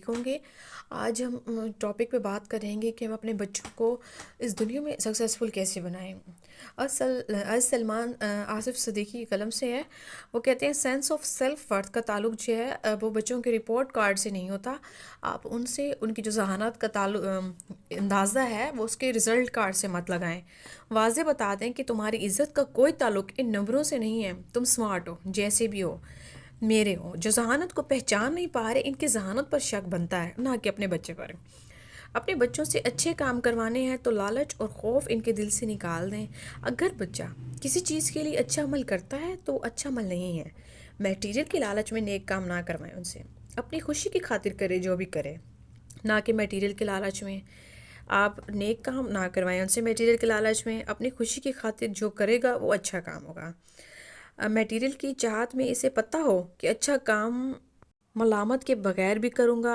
होंगे। आज हम टॉपिक पे बात करेंगे कि हम अपने बच्चों को इस दुनिया में सक्सेसफुल कैसे बनाएं। आज सलमान आसिफ सिद्दीकी की कलम से है। वो कहते हैं सेंस ऑफ सेल्फ वर्थ का ताल्लुक जो है वो बच्चों के रिपोर्ट कार्ड से नहीं होता। आप उनसे उनकी जो जहानत का ताल्लुक अंदाज़ा है वो उसके रिज़ल्ट कार्ड से मत लगाएं। वाज़े बता दें कि तुम्हारी इज़्ज़त का कोई ताल्लुक इन नंबरों से नहीं है। तुम स्मार्ट हो, जैसे भी हो, मेरे हो। जो जहानत को पहचान नहीं पा रहे, इनकी जहानत पर शक बनता है, ना कि अपने बच्चे पर। अपने बच्चों से अच्छे काम करवाने हैं तो लालच और खौफ इनके दिल से निकाल दें। अगर बच्चा किसी चीज़ के लिए अच्छा अमल करता है तो अच्छा अमल नहीं है। मटेरियल के लालच में नेक काम ना करवाएं उनसे। अपनी खुशी की खातिर करे जो भी करे, ना कि मटेरियल के लालच में। आप नेक काम ना करवाएं उनसे मटेरियल के लालच में। अपनी खुशी की खातिर जो करेगा वो अच्छा काम होगा। मटेरियल की चाहत में इसे पता हो कि अच्छा काम मलामत के बगैर भी करूँगा,